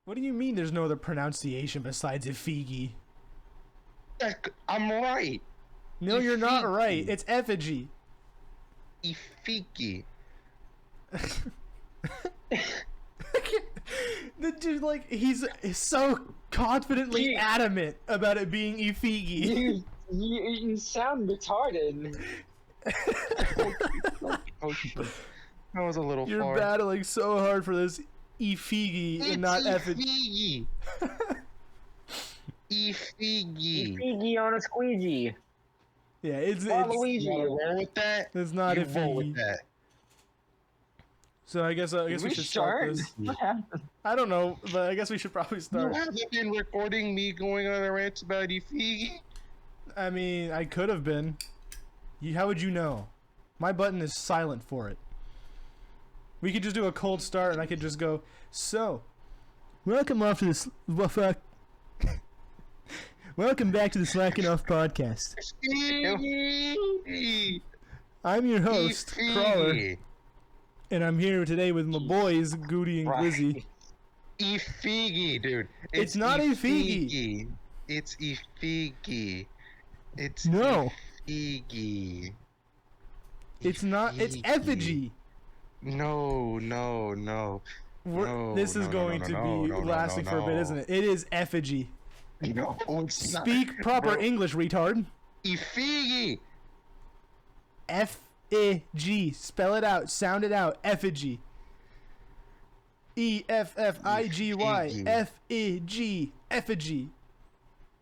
What do you mean there's no other pronunciation besides effigy? I'm right. No, you're not right. It's effigy. Effigy. The dude, like, he's so confidently adamant about it being effigy. You sound retarded. That was a little You're far. battling so hard for this effigy and not effigy. Effigy. Figgy on a squeegee. Yeah, it's You roll with that? it's not You roll with effigy. that. So I guess we should start this. What happened? I don't know, but I guess we should probably start. You haven't been recording me going on a rant about effigy? I mean, I could have been. How would you know? My button is silent for it. We could just do a cold start, and I could just go. So, welcome off to this. Welcome back to the Slackin Off podcast. I'm your host, Crawler, and I'm here today with my boys, Goody and Glizzy. Effigy, dude. It's not effigy. It's effigy. It's No. effigy. It's not. It's effigy. No. This is going to be lasting for a bit, isn't it? It is effigy. No, it's not. Speak proper Bro. English, retard. Effigy. F-I-G. Spell it out. Sound it out. Effigy. E-F-F-I-G-Y. Effigy. F-I-G. Effigy.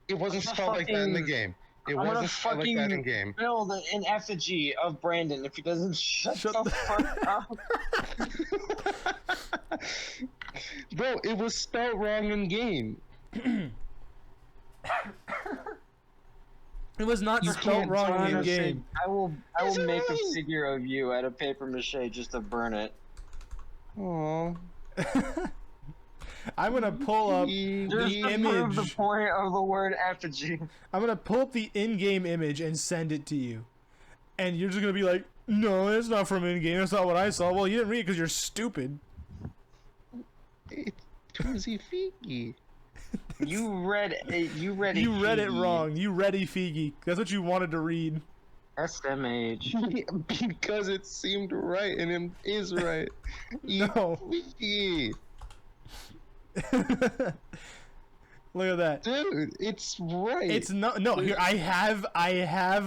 It wasn't spelled like that in the game. It I'm gonna wasn't spelled like that in fucking game. build an effigy of Brandon if he doesn't shut the fuck up. Bro, it was spelled wrong in game. It was not spelled wrong in game. I will make a figure of you out of paper mache just to burn it. Aww. I'm gonna pull up Just the to prove the image. point of the word effigy. I'm gonna pull up the in-game image and send it to you. And you're just gonna be like, no, it's not from in-game. That's not what I saw. Well, you didn't read it because you're stupid. It was effigy. You read it. You read it. You read it wrong. You read effigy. That's what you wanted to read. SMH. Because it seemed right and it is right. No. Effigy. Look at that. Dude, it's right. It's not. No, here I have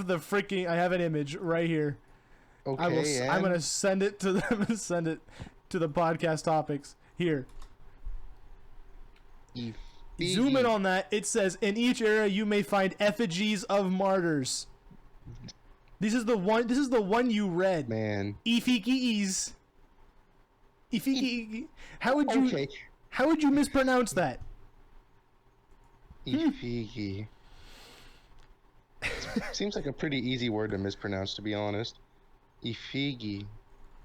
the freaking. I have an image right here. okay. I will. And I'm gonna send it to them. Send it to the podcast topics here. effigy. Zoom in on that. It says in each era you may find effigies of martyrs. This is the one. This is the one you read. Man. Effigies. Effigy. How would you? Okay. How would you mispronounce that? Effigy. Seems like a pretty easy word to mispronounce, to be honest. Effigy.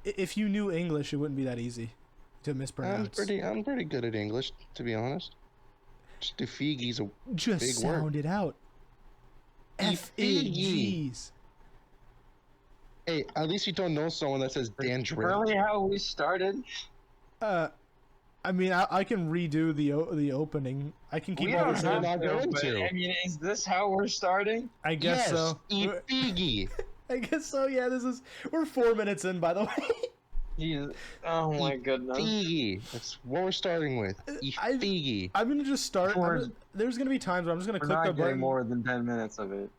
If you knew English, it wouldn't be that easy to mispronounce. I'm pretty good at English, to be honest. Just effigy's a Just big sound word. it out. Effigy. F-I-G's. Hey, at least you don't know someone that says dandruff. Really, how we started? I mean, I can redo the opening. I can keep We all don't this have in. not going but, to. I mean, is this how we're starting? I guess Yes, so. effigy. I guess so. Yeah, we're 4 minutes in, by the way. Jesus. Oh my goodness. Effigy. That's what we're starting with. Effigy. I'm gonna just start. There's gonna be times where I'm just gonna We're click not the getting button. more than 10 minutes of it.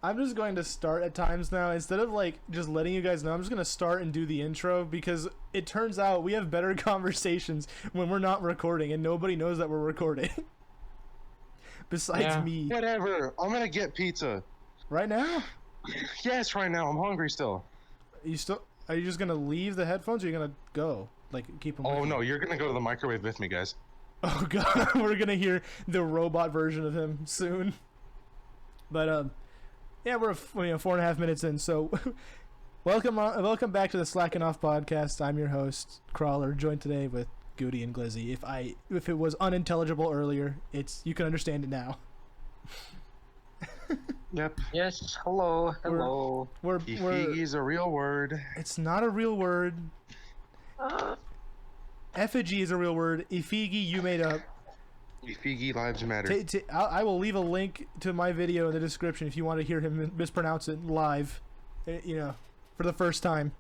I'm just going to start at times now instead of like just letting you guys know. I'm just gonna start and do the intro because it turns out we have better conversations when we're not recording and nobody knows that we're recording. Besides Yeah. me. Whatever. I'm gonna get pizza. Right now? Yes, right now. I'm hungry still. Are you just gonna leave the headphones or are you gonna go? Like keep them Oh with no, you? you're gonna go to the microwave with me, guys. Oh god, we're gonna hear the robot version of him soon. But yeah, we're 4.5 minutes in, so welcome back to the Slackin Off podcast. I'm your host, Crawler, joined today with Goody and Glizzy. If it was unintelligible earlier, you can understand it now. Yep. Yes, hello. Effigy is a real word. It's not a real word. effigy is a real word. Ifigi, you made up. Ifigi lives matter. I will leave a link to my video in the description if you want to hear him mispronounce it live. You know, for the first time.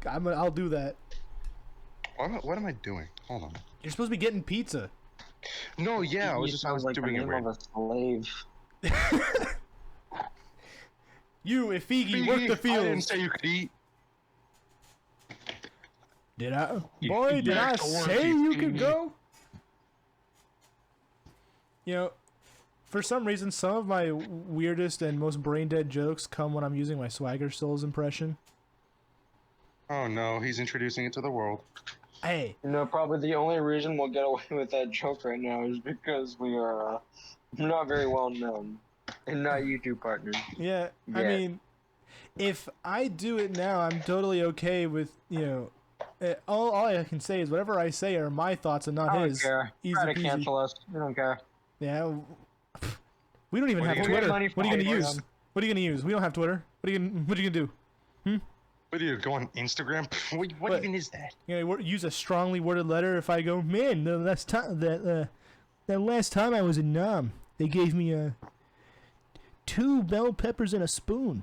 I'll do that. What am I doing? Hold on. You're supposed to be getting pizza. No, yeah, I was doing it right. Of a slave. You, Ifigi, work the I didn't fields. say you could eat. Did I? You Boy, did I back to work, say you you could Ifigi. go? You know, for some reason, some of my weirdest and most brain-dead jokes come when I'm using my Swagger Souls impression. Oh no, he's introducing it to the world. Hey, You know, probably the only reason we'll get away with that joke right now is because we are not very well known and not YouTube partners. yeah, I Yeah. mean, if I do it now, I'm totally okay with, you know, all I can say is whatever I say are my thoughts and not I don't his. care. Easy Try to peasy. cancel us. I don't care. Yeah, we don't even What have are you gonna Twitter. get money What are you from gonna them? use? What are you gonna use? We don't have Twitter. What are you gonna do? What do you go on Instagram? What What? even is that? You know, use a strongly worded letter. If I go, man, the last time that last time I was in Nam, they gave me 2 bell peppers and a spoon.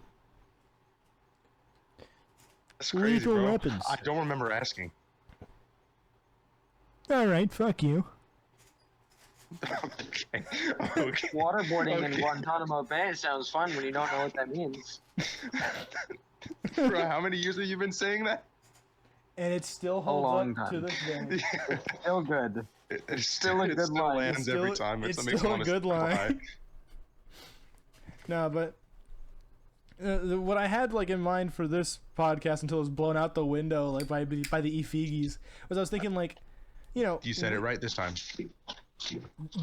That's crazy, Lethal bro. weapons. I don't remember asking. All right, fuck you. Okay. Okay. Waterboarding in Okay. Guantanamo Bay sounds fun when you don't know what that means. Bro, how many years have you been saying that? And it still holds long up to time. this day. Still good. It's Still a it good still line. lands It's still- every time. it's It makes still me a wanna good line. cry. No, but what I had like in mind for this podcast until it was blown out the window like by the Ifigis was I was thinking like, you know, You said it right this time.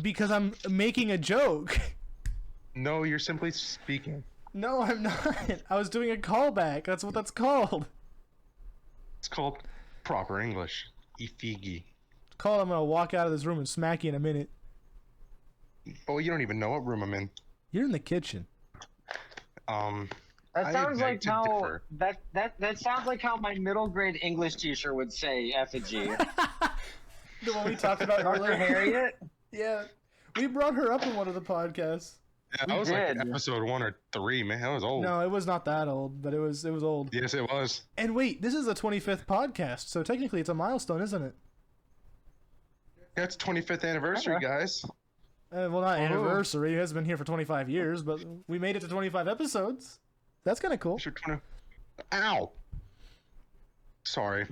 because I'm making a joke. No, you're simply speaking. No, I'm not. I was doing a callback. That's what that's called. It's called proper English. Ifigi. Call. I'm gonna walk out of this room and smack you in a minute. Oh, you don't even know what room I'm in. You're in the kitchen. I That sounds beg like to how differ. that sounds like how my middle grade English teacher would say effigy. The one we talked about Dr. earlier. Harriet? Yeah, we brought her up in one of the podcasts. Yeah, We that was like did. episode 1 or 3, man. That was old. No, it was not that old, but it was old. Yes, it was. And wait, this is the 25th podcast, so technically it's a milestone, isn't it? That's 25th anniversary, Okay. guys. Well, not anniversary. It has been here for 25 years, but we made it to 25 episodes. That's kind of cool. You're trying to... Ow! Sorry.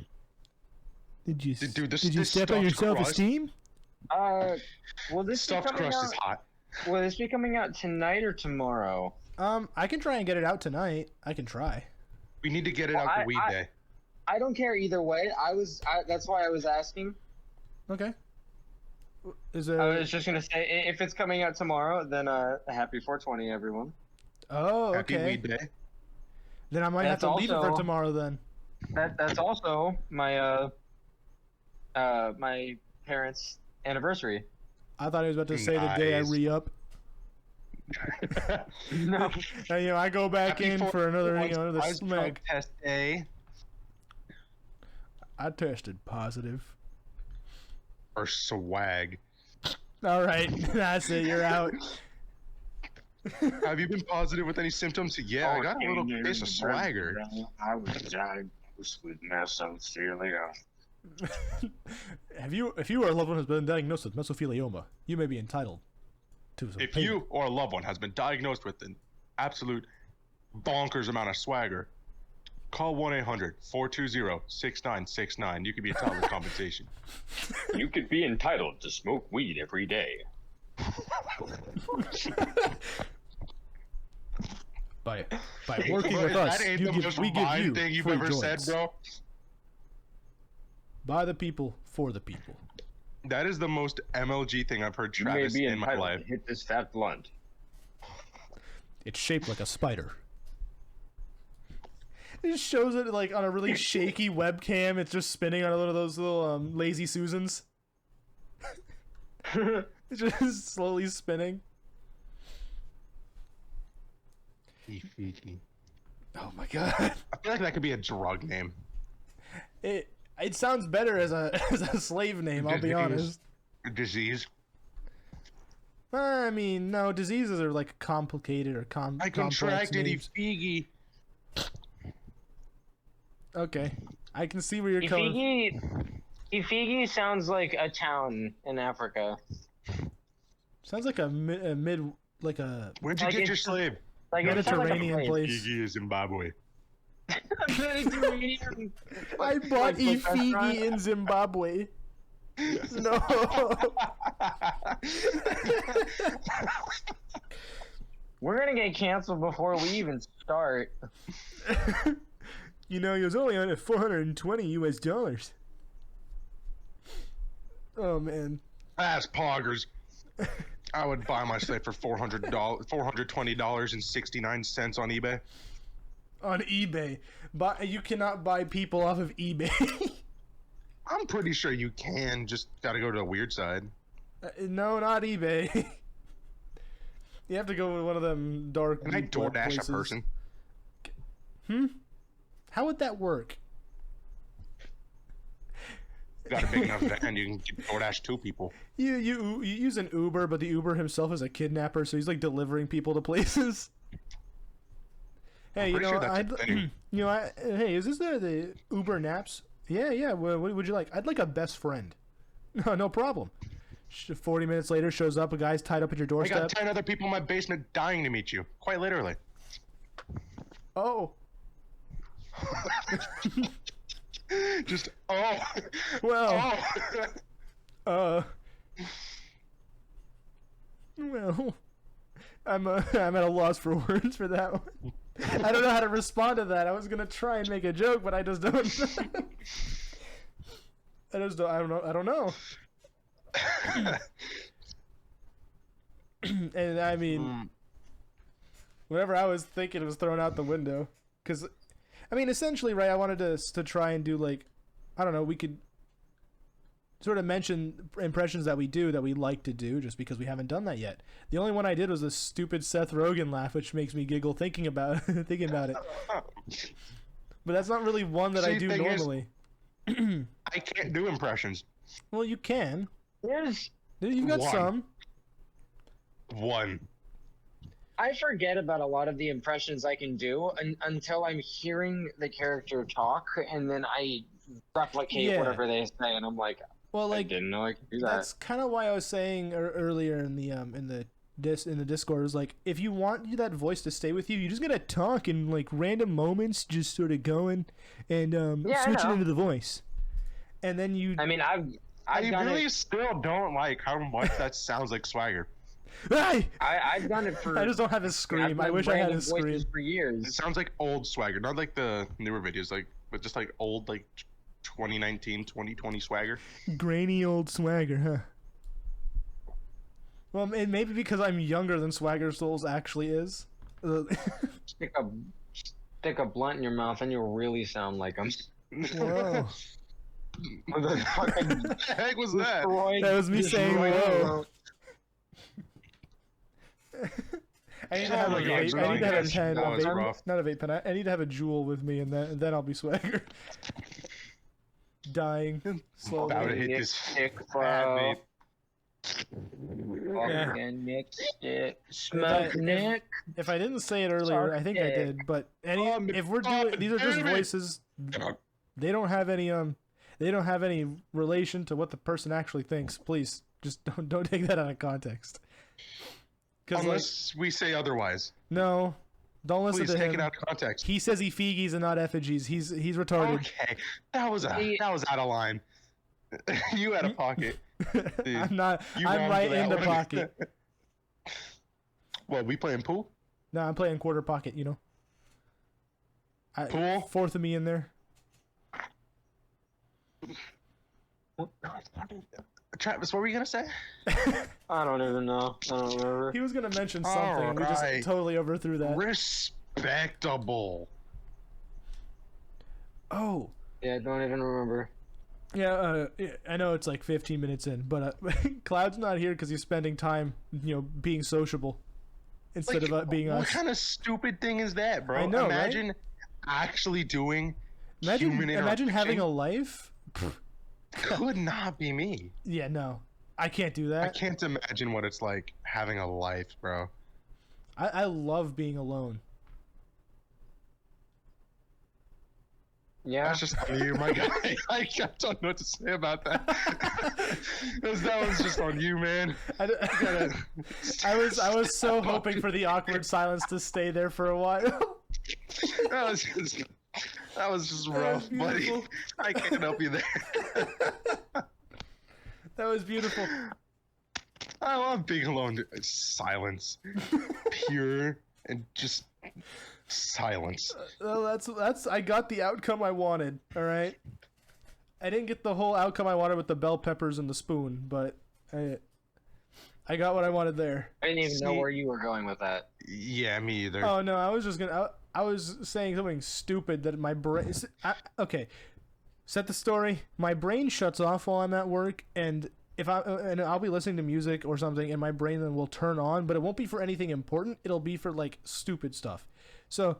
Did you Dude, this step on your stuffed crust- self-esteem? Will this be Stuffed coming crust out? is hot. Will this be coming out tonight or tomorrow? I can try and get it out tonight. I can try. We need to get it Well, out the weed I- day. I don't care either way. That's why I was asking. Okay. Is I there? was just gonna say if it's coming out tomorrow, then happy 420, everyone. Oh, Happy okay. weed day. Then I might have That's to leave it for also- tomorrow then. That's also my my parents' anniversary. I thought he was about to say the day I Nice. re-up. No. And, you know, I go back Happy in four- for another, once another I was drunk smack. test A. I tested positive. Or swag. All right, that's it. You're out. Have you been positive with any symptoms? Yeah, I got a little case of swagger. I was diagnosed with mesothelioma. If you or a loved one has been diagnosed with mesothelioma, you may be entitled to some If payment. you or a loved one has been diagnosed with an absolute bonkers amount of swagger, call 1-800-420-6969. You could be entitled to compensation. You could be entitled to smoke weed every day. by working Bro, with us, that ain't the most we give vine you thing you've free ever joints. said, bro. By the people, for the people. That is the most MLG thing I've heard You may Travis be in my entitled life. to hit this fat blunt. It's shaped like a spider. It just shows it like on a really shaky webcam. It's just spinning on one of those little lazy Susans. It's just slowly spinning. Oh my god! I feel like that could be a drug name. It sounds better as a as a slave name. I'll be honest. Disease. I mean, no, diseases are like complicated or I complex contracted names. Ifigi. Okay, I can see where you're coming. Ifigi sounds like a town in Africa. Sounds like a mid like a Where'd you Like get it's your just- slave? Like it sounds like a Mediterranean place. Ifigi is Zimbabwe. Mediterranean. I bought like Ifigi restaurant? in Zimbabwe. No. We're gonna get canceled before we even start. You know, he was only on at $420. Oh man. Ass poggers. I would buy my slave for $420.69 on eBay. On eBay. But you cannot buy people off of eBay. I'm pretty sure you can. Just gotta go to a weird side. No, not eBay. You have to go with one of them dark Can I deep web DoorDash places. a person? How would that work? Got a big enough van, you can DoorDash 2 people. You use an Uber, but the Uber himself is a kidnapper, so he's like delivering people to places. Hey, pretty sure that's a thing. hey, is this the Uber Naps? Yeah. What would you like? I'd like a best friend. No problem. 40 minutes later, shows up. A guy's tied up at your I doorstep. got 10 other people in my basement dying to meet you. Quite literally. Oh, Just, oh. well, Oh. well, I'm at a loss for words for that one. I don't know how to respond to that. I was gonna try and make a joke, but I just don't. I don't know. And I mean, whatever I was thinking was thrown out the window. Because, I mean, essentially, right, I wanted to try and do, like, I don't know, we could sort of mention impressions that we do that we like to do just because we haven't done that yet. The only one I did was a stupid Seth Rogen laugh, which makes me giggle thinking about it. But that's not really one that I See, do thing is- normally. I can't do impressions. Well, you can. There's You've got One. some. One. I forget about a lot of the impressions I can do until I'm hearing the character talk, and then I replicate Yeah. whatever they say, and I'm like, Well, I like, didn't know I could do that. that's kind of why I was saying earlier in the Discord is like, if you want that voice to stay with you, you just gotta talk in like random moments, just sort of going and Yeah, I switching know. into the voice, and then you. I mean, I've I done really it. still don't like how much that sounds like Swagger. Hey! I've done it for. I just don't have his I've scream. done I wish I had random his voices scream. for It years. sounds like old Swagger, not like the newer videos, like, but just like old, like 2019, 2020 Swagger. Grainy old Swagger, huh? Well, and maybe because I'm younger than Swagger Souls actually is. Stick a blunt in your mouth, and you'll really sound like him. Whoa. With a fucking What the heck was that? destroyed- That was me saying destroyed whoa. mouth. I need to have Oh a my God, vape. I need to have a that pen. A was vape, rough. not a vape pen. I need to have a jewel with me, and then I'll be Swagger. Dying slowly. About to hit Nick this stick, bad bro. vape. Fucking Nick stick. Smoke Nick. If I didn't say it earlier, I think I Okay. did. But Oh, if we're doing, these are just damn it. voices. They don't have any they don't have any relation to what the person actually thinks. Please, just don't take that out of context. Because Unless we say otherwise. no, don't listen Please to take him. it out of context. He says effigies and not effigies. He's retarded. Okay, that was out of line. You had a pocket. Dude, I'm not. you I'm wrong right for in the that one. pocket. What, we playing pool? No, I'm playing quarter pocket. You know. Pool? Fourth of me in there. Travis, what were you gonna say? I don't even know. I don't remember. He was gonna mention something, and we just Alright. totally overthrew that. Respectable. Oh. Yeah, I don't even remember. Yeah, I know it's like 15 minutes in, but Cloud's not here because he's spending time, being sociable instead of being what us. kind of stupid thing is that, bro? I know, right? Imagine actually doing Imagine human having a interaction. life Could not be me. Yeah, no, I can't do I that. can't imagine what it's like having a life, bro. I love being alone. Yeah. That's just on you, my guy. I don't know what to say about that. That one's just on you, man. I was so hoping for the awkward silence to stay there for a while. That was just rough, buddy. beautiful. I can't help you there. That was beautiful. I love being alone. Silence, pure and just silence. Well, that's I got the outcome I wanted. All right. I didn't get the whole outcome I wanted with the bell peppers and the spoon, but I got what I wanted there. I didn't even know See- where you were going with that. Yeah, me either. Oh no, I was just gonna. I was saying something stupid that my brain. Okay, set the story. My brain shuts off while I'm at work, and I'll be listening to music or something, and my brain then will turn on, but it won't be for anything important. It'll be for like stupid stuff. So,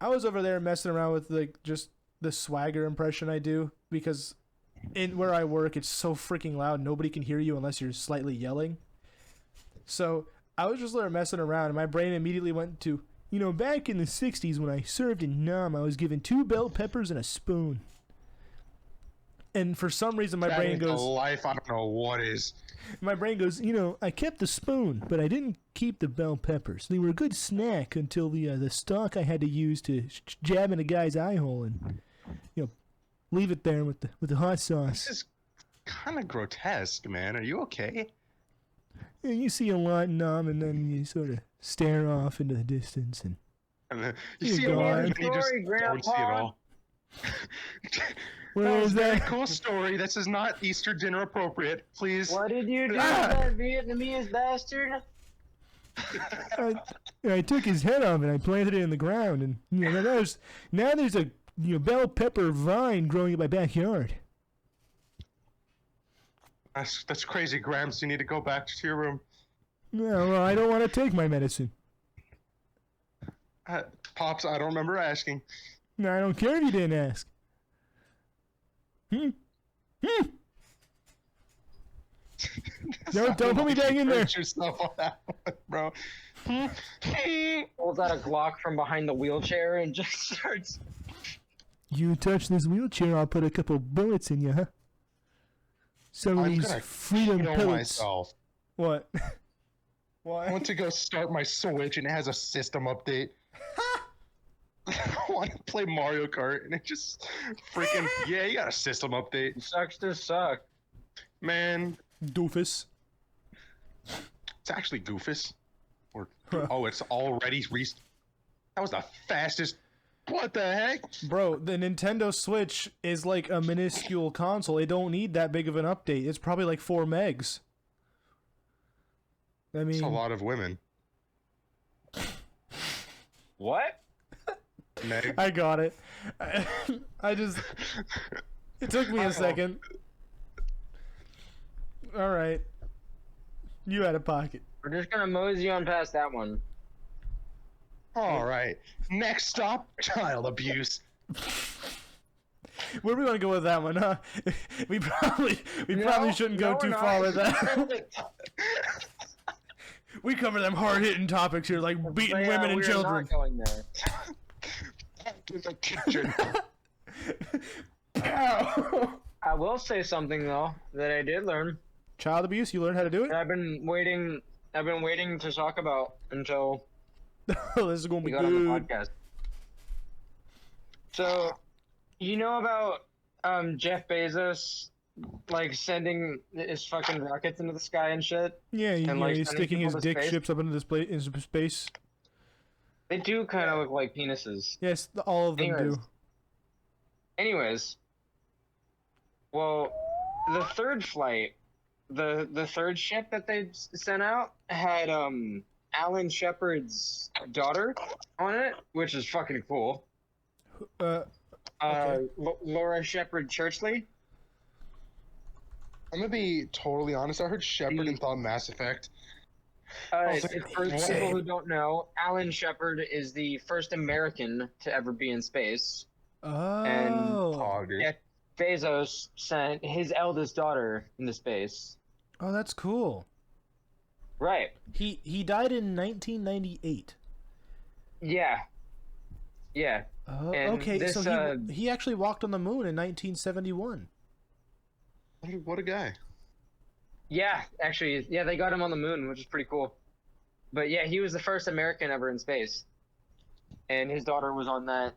I was over there messing around with like just the swagger impression I do because in where I work, it's so freaking loud. Nobody can hear you unless you're slightly yelling. So I was just there messing around, and my brain immediately went to, back in the 60s when I served in Nam, I was given 2 bell peppers and a spoon. And for some reason, my brain goes, life. I don't know what is. my brain goes, I kept the spoon, but I didn't keep the bell peppers. They were a good snack until the stalk I had to use to jab in a guy's eye hole and, leave it there with the hot sauce. This is kind of grotesque, man. Are you okay? Yeah, you see a lot in Nam, and then you sort of stare off into the distance, and And then you You're see a lot, gone. and you just Sorry, don't see it Grandpa. all. where That is was a very that? cool story. This is not Easter dinner appropriate. Please. What did you do to Ah! that Vietnamese bastard? I took his head off and I planted it in the ground, and now there's a bell pepper vine growing in my backyard. That's crazy, Gramps. You need to go back to your room. No, well, I don't want to take my medicine. Pops, I don't remember asking. No, I don't care if you didn't ask. Hmm. No, don't put me back in there. Hurt yourself on that one, bro. Pulls out a Glock from behind the wheelchair and just starts. You touch this wheelchair, I'll put a couple bullets in you, huh? Some of I'm these gonna freedom kill pellets. myself. What? I Why? want to go start my Switch and it has a system update. I want to play Mario Kart and it just freaking you got a system update, Sucks to suck. man. Doofus. It's actually Goofus. It's already that was the fastest. What the heck? Bro, the Nintendo Switch is like a minuscule console. It don't need that big of an update. It's probably like 4 megs. I It's a mean, lot of women. What? Meg. I got it. I just... It took me a second. Alright. You had a pocket. We're just gonna mosey on past that one. All right. Next stop, child abuse. Where do we want to go with that one, huh? We probably shouldn't go too far with that. We cover them hard-hitting topics here, like beating women and we are children. not going there. To the kitchen. Ow. I will say something though that I did learn. Child abuse, you learned how to do it? That I've been waiting to talk about until Oh, this is going to we be got on the good. podcast. So, you know about Jeff Bezos, like sending his fucking rockets into the sky and shit? Yeah, And, like, he's sending sticking his people to dick space? ships up into into space. They do kind of look like penises. Yes, all of them do. Anyways, well, the third flight, the third ship that they sent out had Alan Shepard's daughter on it, which is fucking cool. Okay. Laura Shepard Churchley. I'm gonna be totally honest. I heard Shepard and thought Mass Effect. It's like, for what? people who don't know, Alan Shepard is the first American to ever be in space. Oh. Oh, dude. Yeah, Bezos sent his eldest daughter into space. Oh, that's cool. Right. He died in 1998. Yeah. Yeah. And Okay, this, so he actually walked on the moon in 1971. What a guy. Yeah, actually, yeah, they got him on the moon, which is pretty cool. But yeah, he was the first American ever in space, and his daughter was on that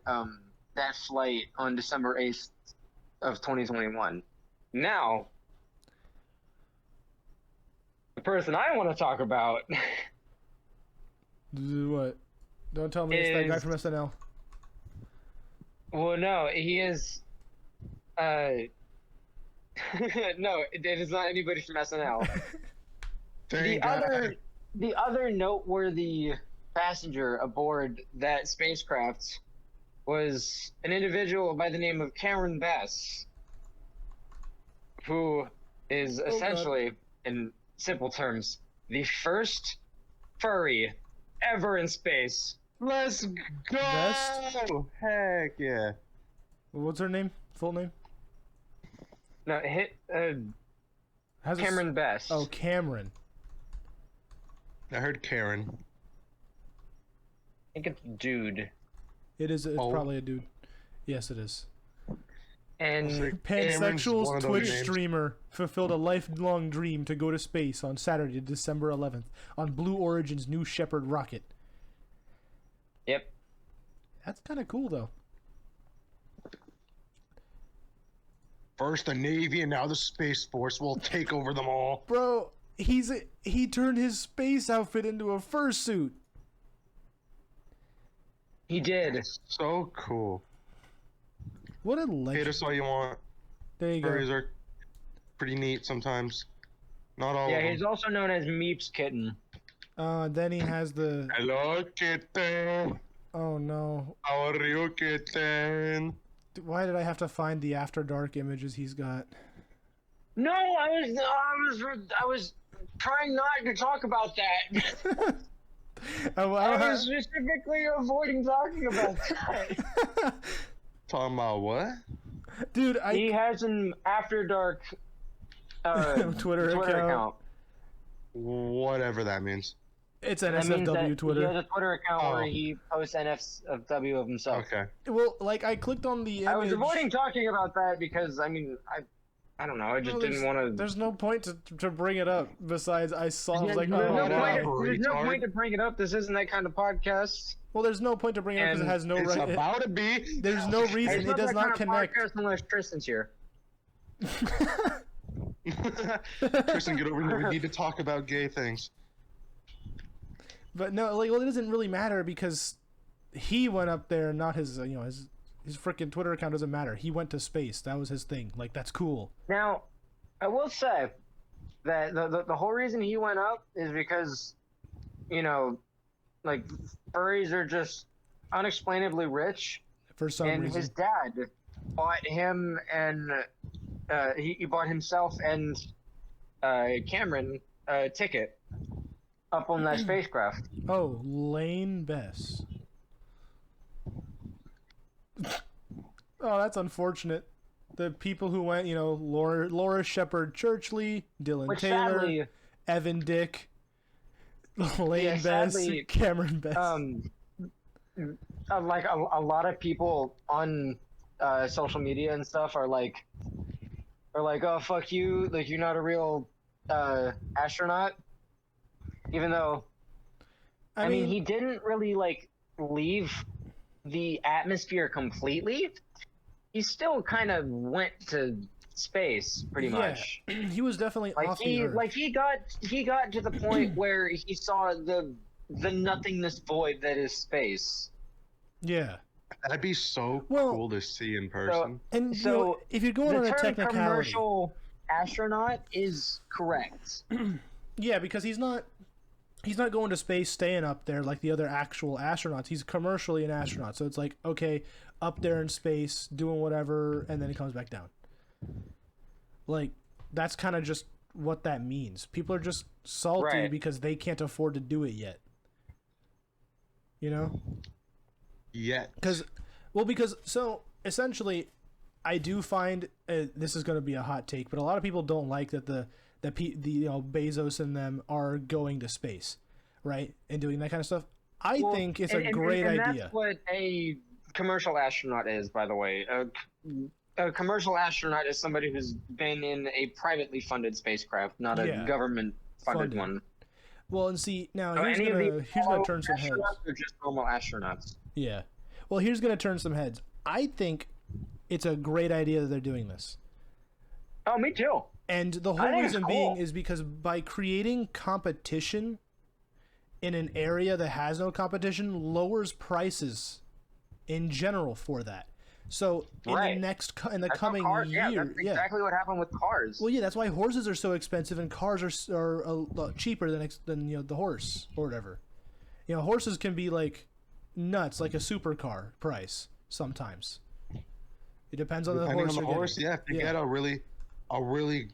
flight on December 8th of 2021. Now, the person I want to talk about What? Don't tell me it's that guy is- from SNL. well, no, he is. No, it is not anybody from SNL. Thank God. The other noteworthy passenger aboard that spacecraft was an individual by the name of Cameron Bass, who is essentially, in simple terms, the first furry ever in space. Let's go! Best? Heck yeah. What's her name? Full name? No, How's it Cameron Bass. Oh, Cameron. I heard Karen. I think it's dude. It's Oh. probably a dude. Yes, it is. And Cameron's one Pansexual of those Twitch names. streamer fulfilled a lifelong dream to go to space on Saturday, December 11th, on Blue Origin's New Shepard rocket. yep. That's kind of cool, though. First the Navy and now the Space Force will take over them all. Bro, he turned his space outfit into a fursuit. He did. So cool. What a Hate legend. us all you want. There you Furries go. are pretty neat sometimes. Not all Yeah, of them. he's also known as Meeps Kitten. Then he has the... Hello, kitten. Oh, no. How are you, kitten? Why did I have to find the After Dark images he's got? No, I was trying not to talk about that. Oh, I was specifically avoiding talking about that. Talking about what? Dude, He has an After Dark Twitter account. Whatever that means. It's an That means that SFW he has Twitter. a Twitter account where Oh. he posts NFW of himself. Okay. Well, like, I clicked on the image. I was avoiding talking about that because I don't know. I just Well, didn't want to. There's no point to bring it up. Besides, I saw. I was like, there's, oh, no wow. point, there's no Retard. point to bring it up. This isn't that kind of podcast. Well, there's no point to bring it up because it And has no It's right. about to be. There's no reason. It's It does that not kind of connect. podcast unless Tristan's here. Tristan, get over here. We need to talk about gay things. But no, like, well, it doesn't really matter because he went up there, not his. His freaking Twitter account doesn't matter. He went to space. That was his thing. Like, that's cool. Now, I will say that the whole reason he went up is because, like, furries are just unexplainably rich, For some and reason. his dad bought him and he bought himself and Cameron a ticket up on that spacecraft. Oh, Lane Bess. Oh, that's unfortunate. The people who went, Laura Shepard Churchley, Dylan Which Taylor, sadly, Evan Dick, Lane Yeah, Bess, sadly, Cameron Bess. like a lot of people on social media and stuff are like, oh, fuck you, like, you're not a real astronaut, even though I mean he didn't really like leave the atmosphere completely. He still kind of went to space pretty much. He was definitely Like off the he earth. he got to the point where he saw the nothingness void that is space. Yeah. That'd be so Well- cool to see in person. And So, if you're going on The a term technicality, commercial astronaut is correct. yeah, because he's not going to space, staying up there like the other actual astronauts. He's commercially an astronaut, so it's like, okay, up there in space, doing whatever, and then he comes back down. Like, that's kind of just what that means. People are just salty Right. because they can't afford to do it yet. You know? Yet. Because so essentially, I do find this is going to be a hot take, but a lot of people don't like that the Bezos and them are going to space, right, and doing that kind of stuff. I think it's a great idea. That's what a commercial astronaut is, by the way. A commercial astronaut is somebody who's been in a privately funded spacecraft, not a government-funded one. Well, and see, now So here's gonna turn some heads. Or just normal astronauts. Yeah. Well, here's gonna turn some heads. I think it's a great idea that they're doing this. Oh, me too. And the whole reason being is because by creating competition in an area that has no competition, lowers prices in general for that. So in the coming year, that's exactly what happened with cars. Well, yeah, that's why horses are so expensive and cars are a lot cheaper than the horse or whatever. Horses can be like nuts, like a supercar price sometimes. It depends on the horse. Yeah, if you get a really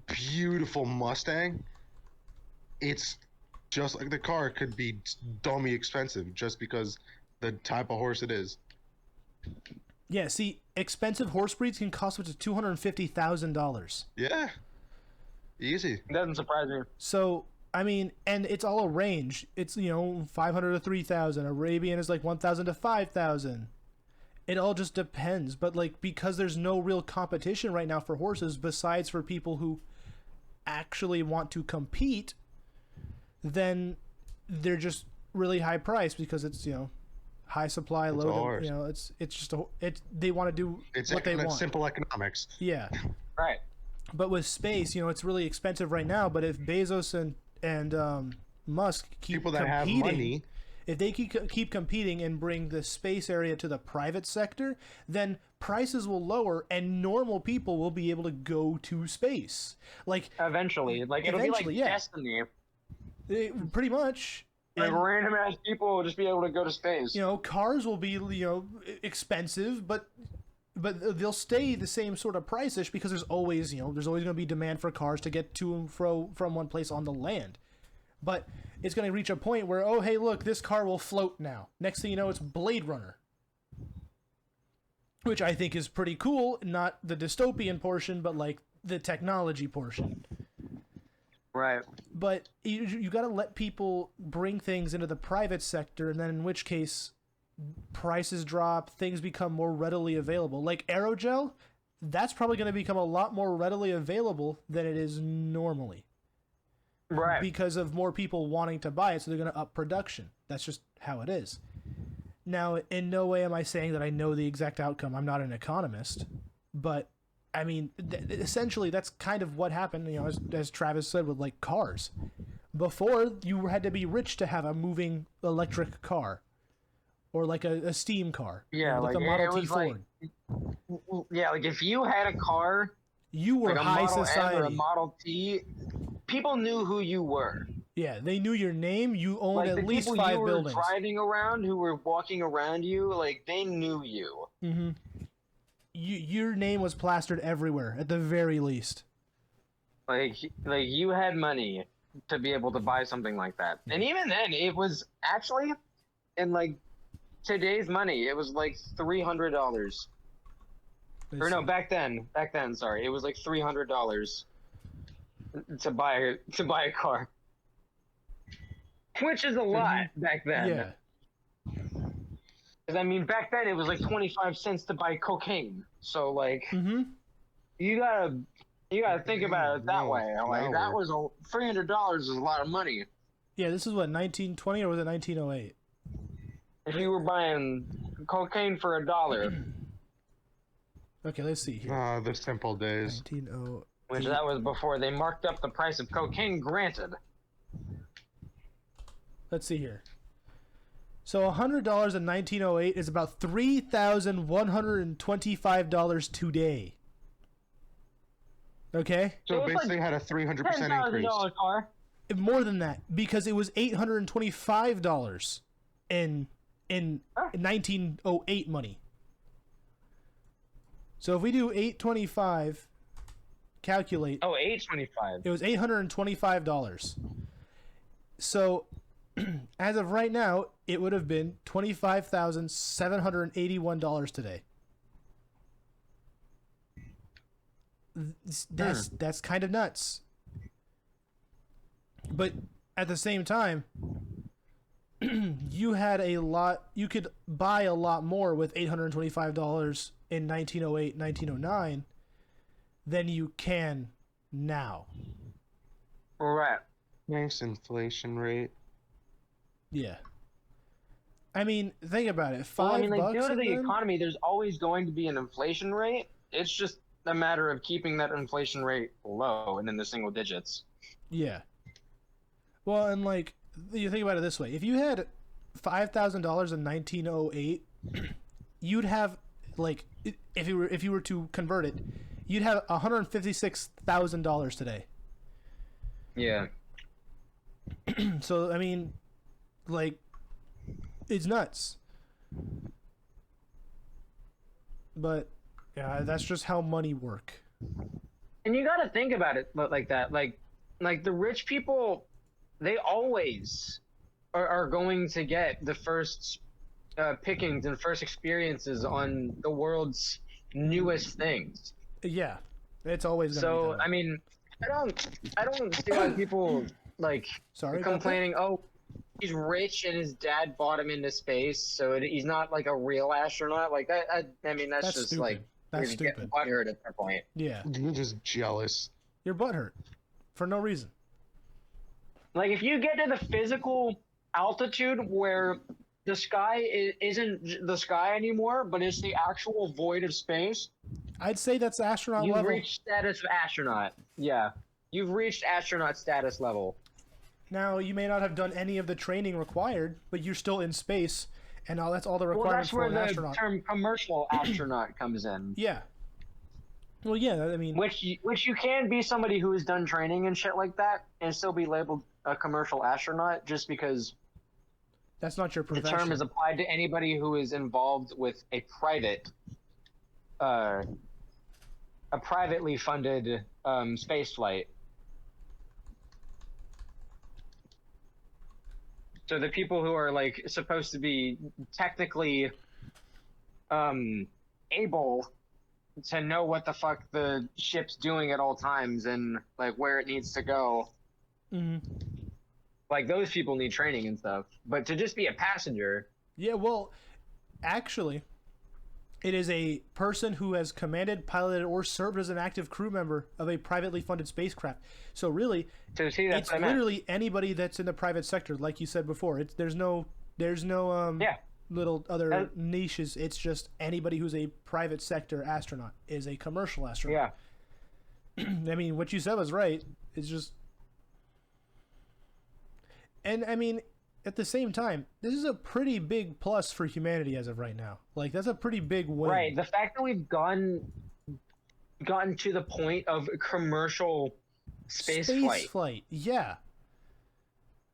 beautiful Mustang, it's just like the car. It could be dummy expensive just because the type of horse it is. Yeah, see, expensive horse breeds can cost up to $250,000. Yeah, easy. It doesn't surprise me. So, I mean, and it's all a range. It's 500 to 3,000. Arabian is like 1,000 to 5,000. It all just depends. But like, because there's no real competition right now for horses, besides for people who actually want to compete, then they're just really high priced because it's high supply, low. It's just they want to do what they want. Simple economics. Yeah. Right. But with space, it's really expensive right now. But if Bezos and Musk keep people that competing, have money, if they keep competing and bring the space area to the private sector, then prices will lower and normal people will be able to go to space. Like eventually, it'll be like Destiny. Pretty much. Like random ass people will just be able to go to space. Cars will be expensive, but they'll stay the same sort of price-ish because there's always going to be demand for cars to get to and fro from one place on the land. But it's going to reach a point where, oh, hey, look, this car will float now. Next thing you know, it's Blade Runner, which I think is pretty cool. Not the dystopian portion, but like the technology portion. Right. But you got to let people bring things into the private sector, and then in which case prices drop, things become more readily available. Like aerogel, that's probably going to become a lot more readily available than it is normally. Right. Because of more people wanting to buy it, so they're going to up production. That's just how it is. Now, in no way am I saying that I know the exact outcome. I'm not an economist, but I mean, essentially, that's kind of what happened, as Travis said, with, like, cars. Before, you had to be rich to have a moving electric car. Or, like, a steam car. Yeah, like a Model T Ford. Like, if you had a car... You were like high a Model society. M or a Model T, people knew who you were. Yeah, they knew your name. You owned at least 5 buildings. The people you were driving around, who were walking around you, like, they knew you. Mm-hmm. Your name was plastered everywhere, at the very least. Like you had money to be able to buy something like that. And even then, it was actually, in like today's money, it was like $300. Or no, back then, sorry, it was like $300 to buy a car, which is a lot back then. Yeah. I mean, back then it was like 25 cents to buy cocaine. So like, you gotta think about it that way. Like that was $300 is a lot of money. Yeah, this is what, 1920 or was it 1908? If you were buying cocaine for $1. Okay, let's see here. The simple days. 1908. Which that was before they marked up the price of cocaine. Granted. Let's see here. So $100 in 1908 is about $3,125 today. Okay? So basically had a 300% increase. Car. More than that, because it was $825 in 1908 money. So if we do 825, calculate. Oh, 825. It was $825. So as of right now, it would have been $25,781 today. That's kind of nuts. But at the same time, you could buy a lot more with $825 in 1908, 1909 than you can now. Right. Nice inflation rate. Yeah. I mean, think about it. Well, I mean, $5 due to the then? economy, there's always going to be an inflation rate. It's just a matter of keeping that inflation rate low and in the single digits. Yeah. Well, and like you think about it this way: if you had $5,000 in 1908, you'd have like if you were to convert it, you'd have $156,000 today. Yeah. So I mean, like, it's nuts. But yeah, that's just how money work. And you got to think about it like that. Like the rich people, they always are going to get the first pickings and first experiences on the world's newest things. Yeah, it's always gonna be So that way. I mean, I don't see why people like Sorry about complaining. Oh, he's rich and his dad bought him into space, so he's not like a real astronaut. Like that. I mean, that's just stupid. like That's you're getting stupid. butthurt at that point. Yeah, You're just jealous. your butt hurt for no reason. Like if you get to the physical altitude where the sky isn't the sky anymore, but it's the actual void of space, I'd say that's astronaut you've level. reached status of astronaut. Yeah, you've reached astronaut status level. Now, you may not have done any of the training required, but you're still in space, and now that's all the Well, requirements that's where for an the astronaut. term commercial astronaut comes in. Yeah. Well, yeah, I mean, Which you can be somebody who has done training and shit like that and still be labeled a commercial astronaut just because that's not your the profession. term is applied to anybody who is involved with a privately funded space flight. So the people who are like supposed to be technically able to know what the fuck the ship's doing at all times and like where it needs to go. Mm-hmm. Like those people need training and stuff. But to just be a passenger. Yeah, well, actually, it is a person who has commanded, piloted, or served as an active crew member of a privately funded spacecraft. So really, So see, that's it's what I meant. literally anybody that's in the private sector, like you said before. There's no Yeah. little other niches. It's just anybody who's a private sector astronaut is a commercial astronaut. Yeah. I mean, what you said was right. It's just, and I mean, at the same time, this is a pretty big plus for humanity as of right now. Like, that's a pretty big win. Right. The fact that we've gotten to the point of commercial space flight. Yeah.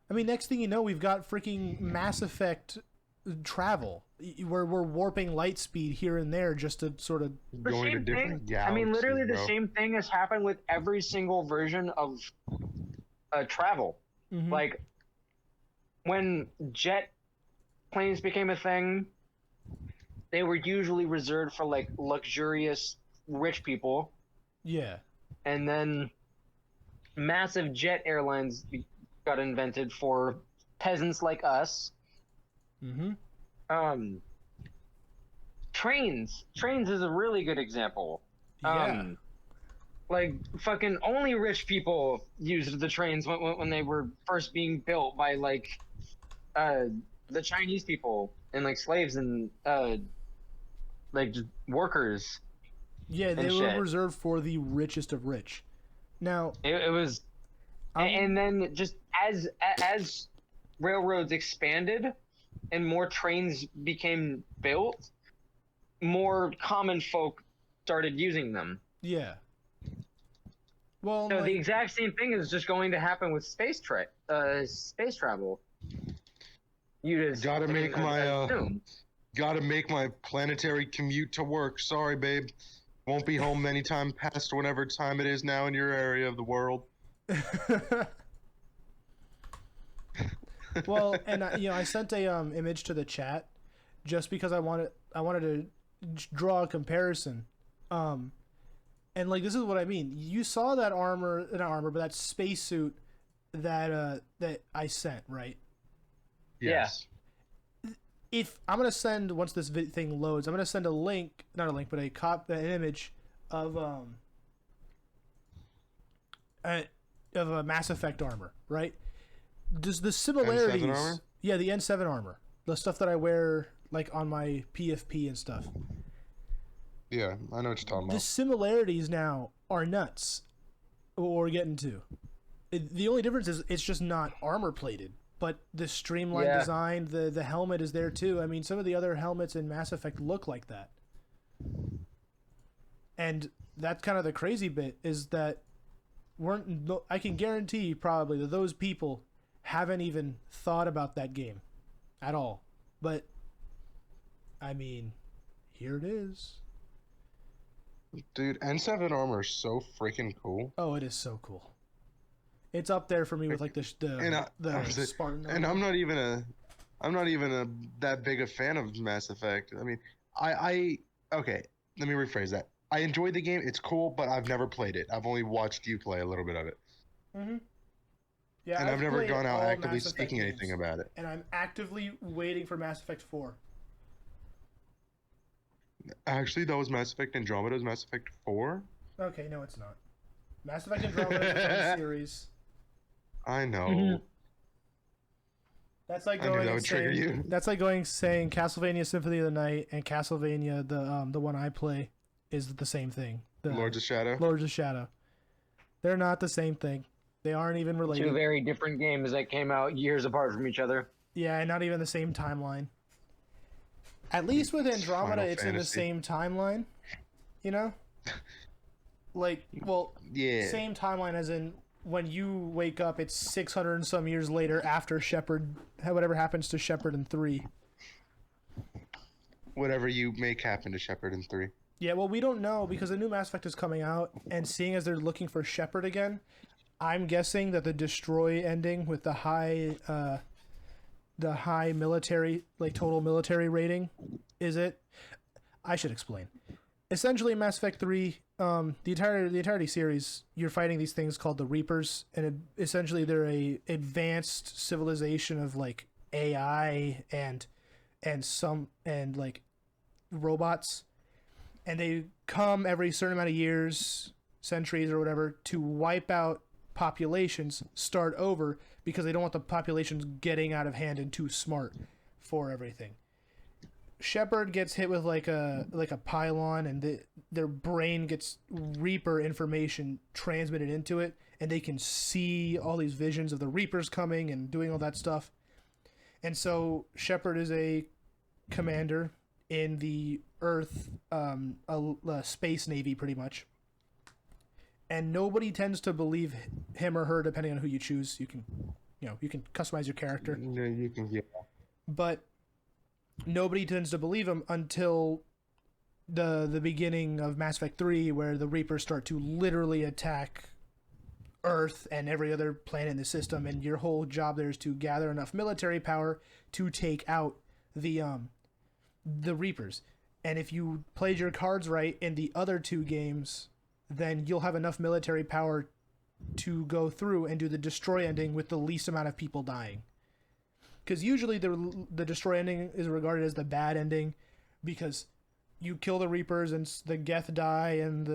I mean, next thing you know, we've got freaking Mass Effect travel, where we're warping light speed here and there just to sort of The Going to same different thing. I mean, galaxies, literally the bro. same thing has happened with every single version of travel. Mhm. Like when jet planes became a thing, they were usually reserved for like luxurious rich people, yeah. and then massive jet airlines got invented for peasants like us. Mm-hmm. Trains is a really good example. Yeah. Like fucking only rich people used the trains when they were first being built by like the Chinese people and like slaves and like just workers. Yeah, they and were shit. reserved for the richest of rich. Now, It was, and then just as railroads expanded and more trains became built, more common folk started using them. yeah. Well, So like, the exact same thing is just going to happen with space travel. You just Gotta make my, assume. Gotta make my planetary commute to work. Sorry, babe. Won't be home anytime past whatever time it is now in your area of the world. well, and I sent a image to the chat just because I wanted to draw a comparison. And like this is what I mean. You saw that armor, not armor, but that spacesuit that I sent, right? Yes. If I'm gonna send once this thing loads, I'm gonna send a link, not a link, but an image of a Mass Effect armor, right? Does the similarities? N7 armor? Yeah, the N7 armor, the stuff that I wear like on my PFP and stuff. Yeah, I know what you're talking The about. similarities now are nuts. What we're getting to. The only difference is it's just not armor plated, but the streamlined design, the helmet is there too. I mean, some of the other helmets in Mass Effect look like that. And that's kind of the crazy bit is that I can guarantee probably that those people haven't even thought about that game at all. But I mean, here it is. Dude, N7 armor is so freaking cool. Oh, it is so cool. It's up there for me with like the Spartan. And I'm not even a that big a fan of Mass Effect. I mean, okay, let me rephrase that. I enjoyed the game. It's cool, but I've never played it. I've only watched you play a little bit of it. Mm-hmm. Yeah, and I've never played gone out all actively Mass Effect speaking games, anything about it. And I'm actively waiting for Mass Effect 4. Actually, that was Mass Effect Andromeda's Mass Effect 4. Okay, no, it's not. Mass Effect Andromeda is its own series. I know. Mm-hmm. That's like I knew going that and would trigger saying, you. that's like going saying Castlevania Symphony of the Night and Castlevania the one I play is the same thing. The Lords of Shadow. Lords of Shadow. They're not the same thing. They aren't even related. Two very different games that came out years apart from each other. Yeah, and not even the same timeline. At least with Andromeda, it's in the same timeline. You know? Like, well, Yeah. same timeline as in when you wake up, it's 600 and some years later after Shepard, whatever happens to Shepard in 3. Whatever you make happen to Shepard in 3. Yeah, well, we don't know because the new Mass Effect is coming out, and seeing as they're looking for Shepard again, I'm guessing that the destroy ending with the high military, like total military rating, is it? I should explain. Essentially, Mass Effect 3, the entirety series, you're fighting these things called the Reapers, and essentially they're a advanced civilization of like AI and like robots, and they come every certain amount of years, centuries or whatever, to wipe out populations, start over, because they don't want the populations getting out of hand and too smart for everything. Shepard gets hit with like a pylon, and their brain gets Reaper information transmitted into it, and they can see all these visions of the Reapers coming and doing all that stuff. And so Shepard is a commander in the Earth a space navy, pretty much. And nobody tends to believe him or her, depending on who you choose. You can customize your character. Yeah, you can. Yeah. But nobody tends to believe him until the beginning of Mass Effect 3, where the Reapers start to literally attack Earth and every other planet in the system, and your whole job there is to gather enough military power to take out the Reapers. And if you played your cards right in the other two games, then you'll have enough military power to go through and do the destroy ending with the least amount of people dying. Because usually the destroy ending is regarded as the bad ending, because you kill the Reapers and the Geth die and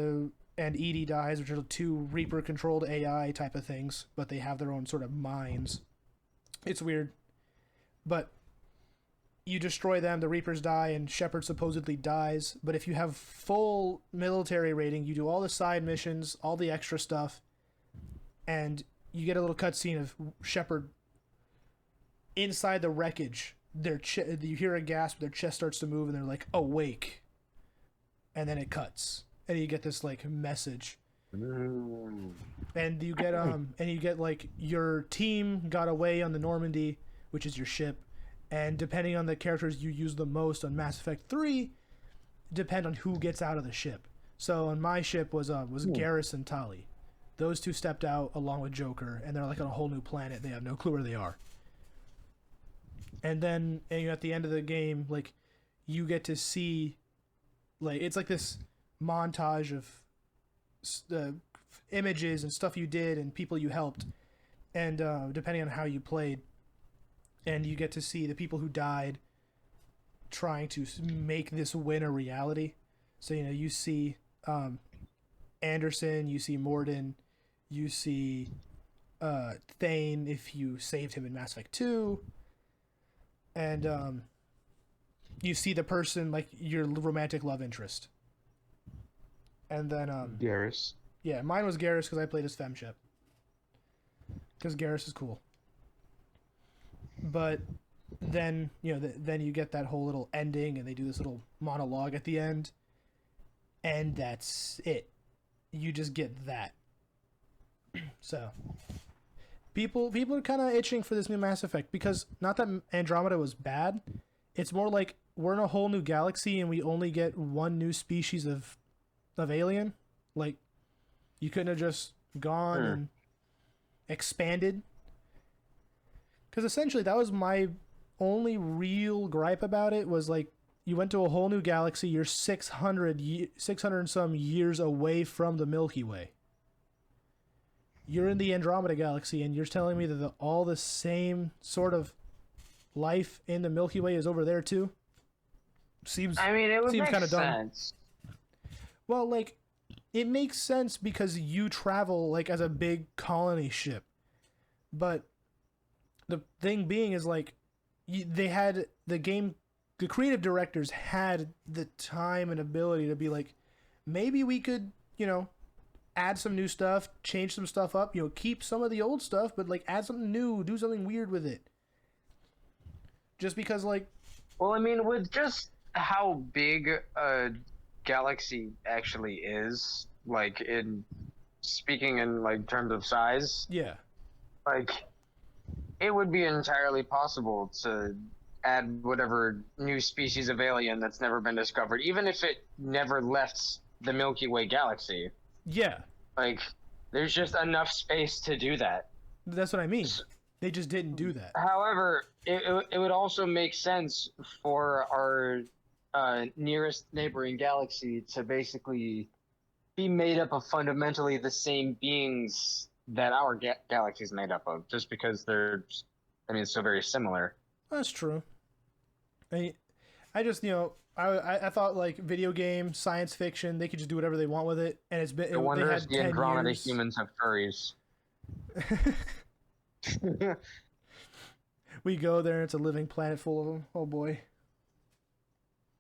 Edie dies, which are two Reaper controlled AI type of things, but they have their own sort of minds. It's weird. But you destroy them, the Reapers die, and Shepard supposedly dies. But if you have full military rating, you do all the side missions, all the extra stuff, and you get a little cutscene of Shepard inside the wreckage. You hear a gasp, their chest starts to move, and they're like, awake. And then it cuts. And you get this like message. And you get like your team got away on the Normandy, which is your ship. And depending on the characters you use the most on Mass Effect 3, depend on who gets out of the ship. So on my ship was Garrus and Tali. Those two stepped out along with Joker, and they're like on a whole new planet. They have no clue where they are. And then at the end of the game, like, you get to see, like, it's like this montage of images and stuff you did and people you helped, and depending on how you played, and you get to see the people who died trying to make this win a reality. So you see Anderson, you see Morden, you see Thane if you saved him in Mass Effect 2, and you see the person like your romantic love interest. And then Garrus. yeah, mine was Garrus because I played as Femship. Because Garrus is cool. But then then you get that whole little ending, and they do this little monologue at the end, and that's it. You just get that. So people are kind of itching for this new Mass Effect, because not that Andromeda was bad, it's more like we're in a whole new galaxy and we only get one new species of alien. Like, you couldn't have just gone and expanded, because essentially that was my only real gripe about it, was like, you went to a whole new galaxy, you're 600 and some years away from the Milky Way. You're in the Andromeda galaxy, and you're telling me that all the same sort of life in the Milky Way is over there too? It would make kind of sense. dumb. Well, like, it makes sense because you travel like as a big colony ship, but the thing being is, like, they had the creative directors had the time and ability to be like, maybe we could, add some new stuff, change some stuff up, keep some of the old stuff, but like add something new, do something weird with it. Just because, like, Well, with just how big a galaxy actually is, like, speaking in like terms of size, yeah, like, it would be entirely possible to add whatever new species of alien that's never been discovered, even if it never left the Milky Way galaxy. yeah, Like, there's just enough space to do that. that's what I mean. They just didn't do that. However, it would also make sense for our nearest neighboring galaxy to basically be made up of fundamentally the same beings that our galaxy is made up of, just because they're, so very similar. That's true. I just, I thought, like, video game, science fiction, they could just do whatever they want with it, and it's been. I wonder they if had the 10 Andromeda years. humans have furries. We go there, and it's a living planet full of them. Oh boy.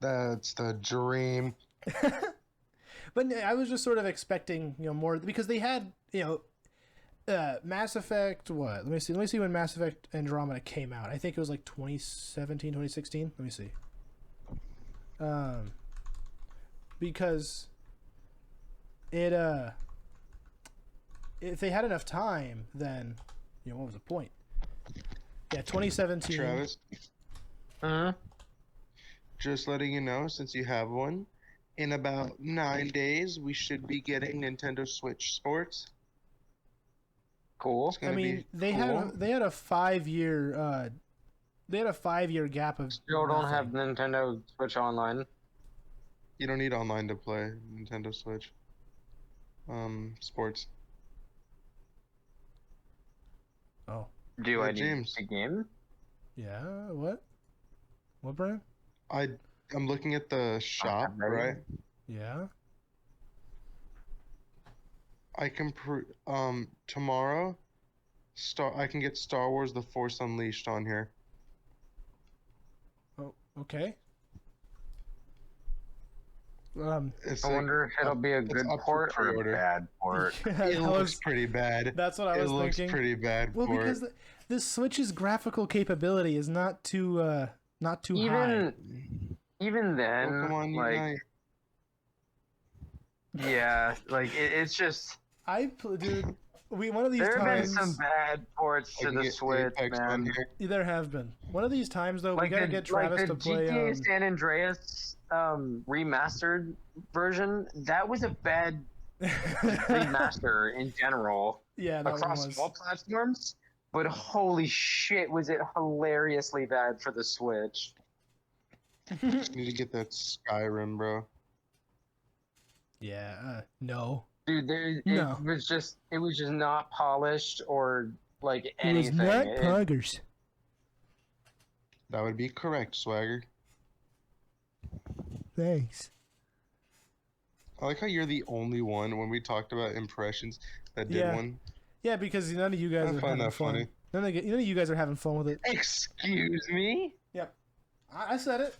That's the dream. But I was just sort of expecting, more, because they had, Mass Effect, what? Let me see when Mass Effect Andromeda came out. I think it was like 2017, 2016. Let me see. Because it, if they had enough time, then, what was the point? Yeah, 2017. Travis, Uh-huh. just letting you know, since you have one, in about 9 days, we should be getting Nintendo Switch Sports. Cool. It's gonna be they cool. had a 5-year gap of. Still don't nothing. have Nintendo Switch Online. You don't need online to play Nintendo Switch. Sports. Oh, Do I need James. the game? yeah. What? What, Brian? I'm looking at the shop, Okay. right? Yeah. I can tomorrow I can get Star Wars The Force Unleashed on here. Oh, okay. It's I like wonder if it'll be a it's good up for port or a pre-order. bad port. It looks pretty bad. That's what I was It looks thinking. pretty bad Well, for because it. the Switch's graphical capability is not too high. Even then, Pokemon like, Unite. yeah, like it's just Dude, one of these there have been times. some bad ports I to can the get Switch, Apex on man. here. There have been. One of these times, though, we Like gotta the get Travis to play. GTA San Andreas remastered version. That was a bad remaster in general Yeah, that one across was. all platforms. But holy shit, was it hilariously bad for the Switch? Need to get that Skyrim, bro. Yeah. No. Dude, No. it was just not polished or like It anything. was not poggers. That would be correct, Swagger. Thanks. I like how you're the only one when we talked about impressions that did Yeah. one. Yeah, because none of you guys I are find having that fun. funny. None of you guys are having fun with it. Excuse me? Yep. I said it.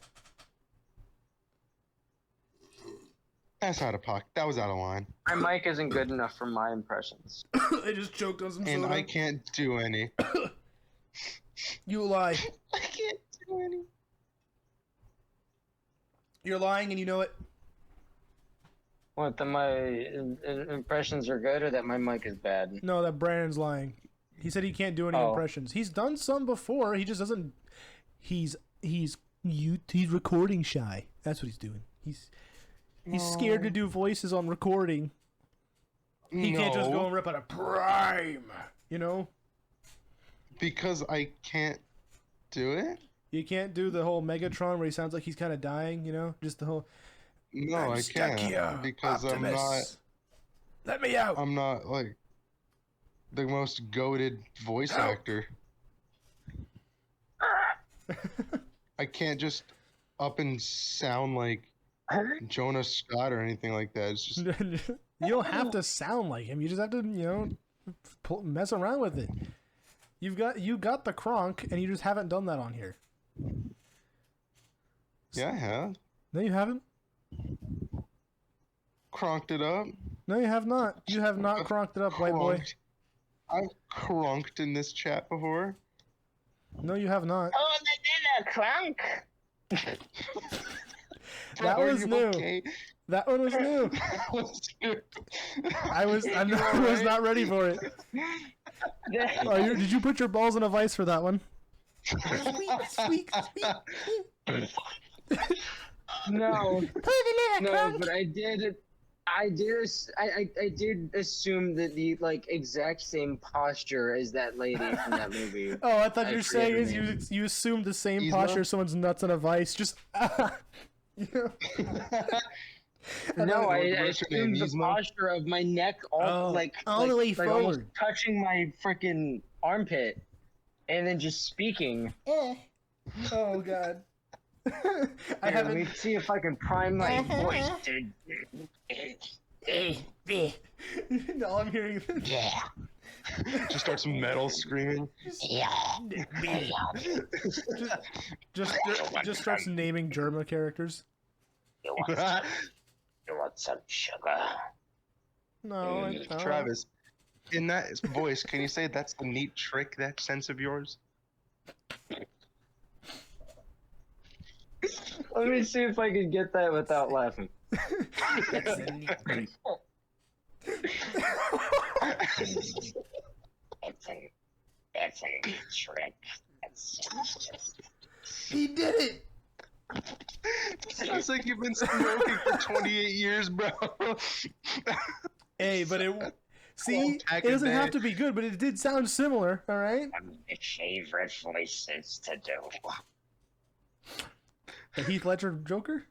That's out of pocket. That was out of line. My mic isn't good enough for my impressions. I just choked on some And soda. I can't do any. You lie. I can't do any. You're lying and you know it. What, that my impressions are good or that my mic is bad? No, that Brandon's lying. He said he can't do any Oh. impressions. He's done some before. He just doesn't. He's recording shy. That's what he's doing. He's scared to do voices on recording. He can't just go and rip out a prime. You know. Because I can't do it? You can't do the whole Megatron where he sounds like he's kind of dying. You know, just the whole. No, I'm I stuck can't. here, Because Optimus. Let me out. I'm not like the most goated voice actor. I can't just up and sound like Jonah Scott or anything like that. It's just You don't have to sound like him. You just have to, mess around with it. You got the Kronk, and you just haven't done that on here. yeah, I have. No, you haven't. Cronked it up. No, you have not. You have not cronked it up, white boy. Cronked. I've cronked in this chat before. No, you have not. Oh, they did a clunk. That Are was you new. okay? That one was new. That was good. I was not ready for it. Oh, did you put your balls in a vice for that one? Squeak. No, but I did assume that the like exact same posture as that lady from that movie. Oh, I thought you were saying created is you assumed the same Yzma? posture someone's nuts in a vice. Just No, I What's her name, assumed the Yzma? posture of my neck all the way almost forward. touching my freaking armpit, and then just speaking. Oh god. I Here, let haven't. me see if I can prime my voice, dude. All I'm hearing is Just starts metal screaming. just starts naming Germa characters. You want some sugar? No, I don't. Travis, in that voice, can you say that's the neat trick, that sense of yours? Let me see if I can get that without laughing. That's a neat trick. He did it. Sounds like you've been smoking for 28 years, bro. Hey, but see, Pack it doesn't a have day. to be good, but it did sound similar. All right. My favorite voices to do. The Heath Ledger Joker.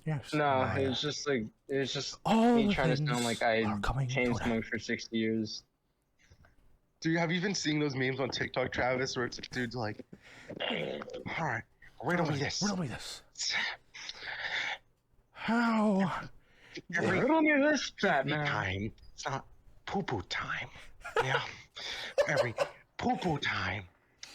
Yes. No, it was just All me the trying to things sound like I are coming chain to smoked for 60 years. Dude, have you been seeing those memes on TikTok, Travis, where it's dude's like, all right, riddle me this. Riddle me this. How? Every Riddle me this, Batman. time, it's not poo-poo time. Yeah. Every poo-poo time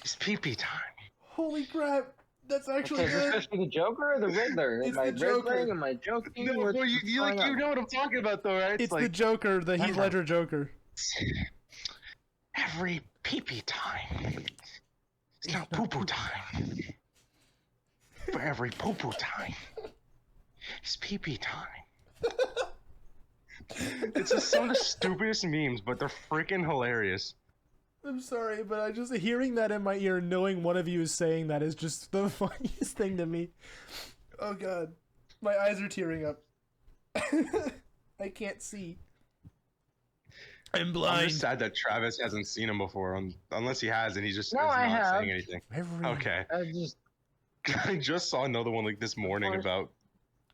is pee-pee time. Holy crap! That's actually Okay, is this good. supposed to be the Joker or the Riddler? It's Am I the Joker. riddling? Am I joking? No, What's well, you going on? know what I'm talking about, though, right? It's the like Joker, the Heath Remember. Ledger Joker. every pee-pee time. It's not poo-poo time. For every poo-poo time, it's pee-pee time. It's just some of the stupidest memes, but they're freaking hilarious. I'm sorry, but I just hearing that in my ear, knowing one of you is saying that is just the funniest thing to me. Oh god, my eyes are tearing up. I can't see. I'm I'm blind. just sad that Travis hasn't seen him before, unless he has, and he just No, is I not have. saying anything. Every Okay. I just I just saw another one like this morning course. about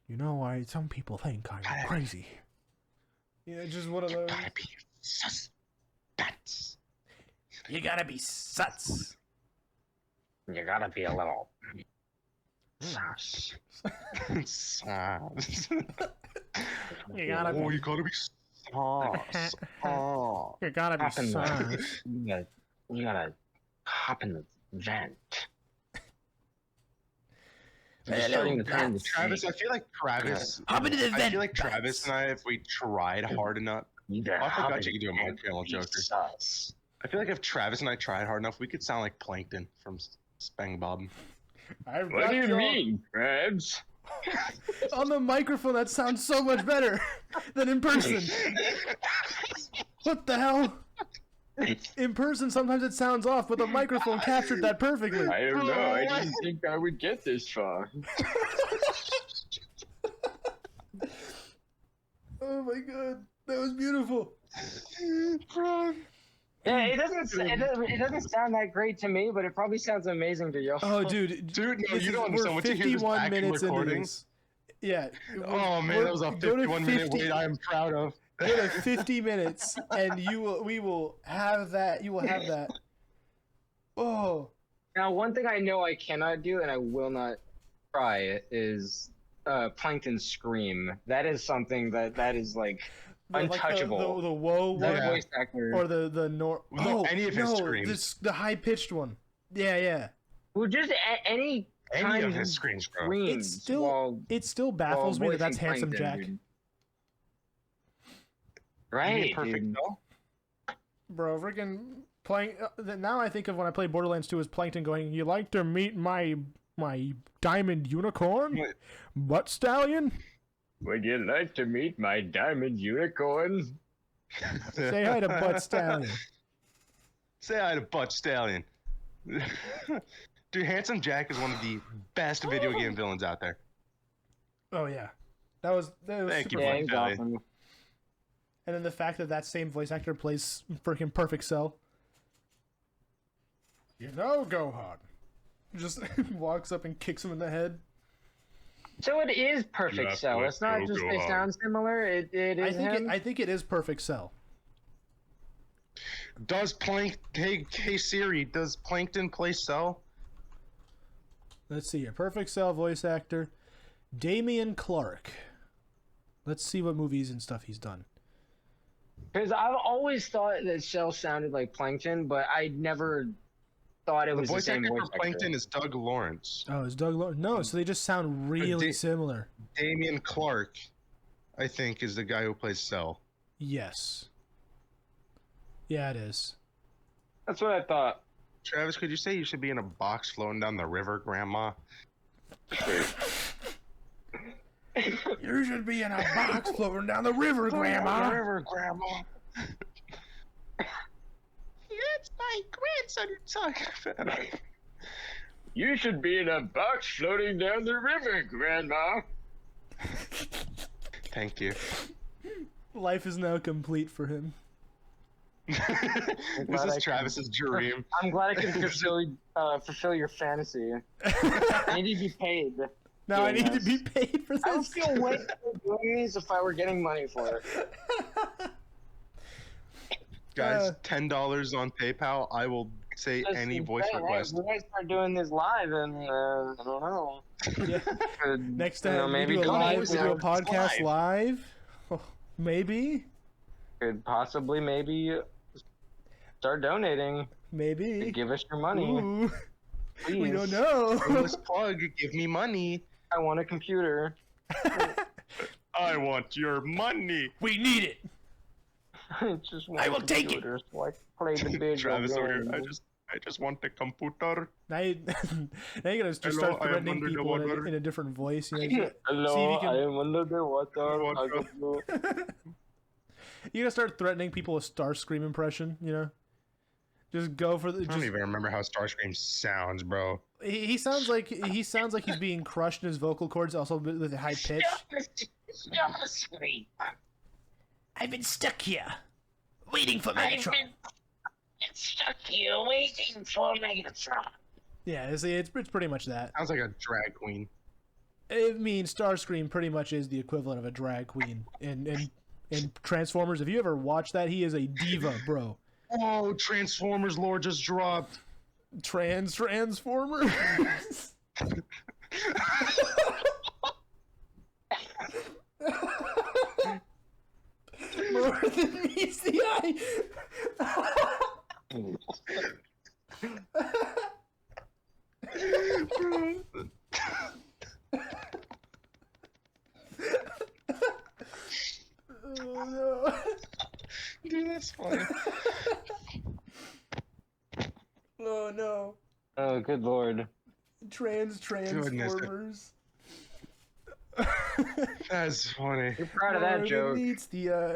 You know, some people think I'm crazy. Yeah, just one of those. Gotta be suspects. You gotta be suts. You gotta be a little sus. Sauce. You gotta Oh, be. you gotta be sauce. Oh. You gotta be Hop in sus. you gotta hop in the vent. It's starting to turn the Travis, I feel like Travis. Hop into the I vent. feel like Travis and I, if we tried hard enough, You gotta I hop forgot in you could do a the Mark vent Hamill and be Joker. sus. I feel like if Travis and I tried hard enough, we could sound like Plankton from SpongeBob. What do you mean, Krabs? On the microphone, that sounds so much better than in person. What the hell? In person, sometimes it sounds off, but the microphone captured that perfectly. I don't know. I didn't think I would get this far. Oh my god, that was beautiful. Yeah, it doesn't sound that great to me, but it probably sounds amazing to you. Oh, dude, Dude, no, this you is- don't understand. we're Once you hear this 51 back in minutes into recording, this. Yeah. oh man, that was a go to 51-minute wait I am proud of. Go to 50 minutes, and we will have that. You will have that. Oh. Now, one thing I know I cannot do, and I will not try, is Plankton scream. That is something that is like untouchable. Like the whoa That one, voice actor. or the No, any of his screams. the high pitched one. Yeah. Well, just any Any of kind his screams, bro. screams. It still baffles me that that's voicing Handsome Plankton, Jack. dude. You Right, mean perfect dude. though? Bro, freaking playing. Now I think of when I play Borderlands 2 as Plankton going, "You like to meet my diamond unicorn, Wait. butt stallion? Would you like to meet my diamond unicorn? Say hi to butt stallion." Say hi to Butt Stallion. Dude, Handsome Jack is one of the best video game villains out there. Oh yeah, that was Thank super you, fun. Yeah, he's Stallion. awesome. And then the fact that same voice actor plays freaking Perfect Cell. You know, Gohan. Just walks up and kicks him in the head. So it is Perfect That's Cell. what It's not just they Gohan. sound similar. It is him. I think it is Perfect Cell. Does Hey Siri, does Plankton play Cell? Let's see here. Perfect Cell voice actor, Damian Clark. Let's see what movies and stuff he's done. Because I've always thought that Cell sounded like Plankton, but I never thought it The was the voice same actor voice for Plankton is Doug Lawrence. Oh, is Doug Lawrence? No, so they just sound really similar. Damian Clark, I think, is the guy who plays Cell. Yes. Yeah, it is. That's what I thought. Travis, could you say you should be in a box floating down the river, Grandma? You should be in a box floating down the river, Down the Grandma. river, Grandma. It's my grandson you're talking about. You should be in a box floating down the river, Grandma. Thank you. Life is now complete for him. This is Travis's dream. I'm glad I can fulfill your fantasy. I need to be paid. Now I doing need to this. be paid for I would this. feel way better doing these if I were getting money for it. Guys, $10 on PayPal. I will say any voice request. We might start doing this live, and I don't know. Yeah. Could, Next you know, time maybe we do a donate, live, we you do a know, podcast live. Oh, maybe, could possibly maybe start donating. maybe. Give us your money. Ooh, Please. we don't know. Shameless plug, give me money. I want a computer. I want your money. We need it. I just want I will a take it. computer so I can play the video Travis over here. games. I just want the computer. Now you gotta just Hello, start I am threatening under the people water. in a different voice. You know, see Hello, if you I can. am under the water. Water. I can do- You gotta start threatening people with Starscream impression. You know, just go for the. I don't Just, even remember how Starscream sounds, bro. he sounds like he's being crushed in his vocal cords, also with a high pitch. I've been stuck here, waiting for Megatron. Stuck here waiting for Megatron. Yeah, see, it's pretty much that. Sounds like a drag queen. I mean, Starscream pretty much is the equivalent of a drag queen in Transformers. If you ever watch that, he is a diva, bro. Oh, Transformers lore just dropped. Transformer. More than meets the eye. Oh no. Dude, that's funny. Oh no. Oh, good lord. Transformers. That's funny. You're proud of that More joke. than meets the eye.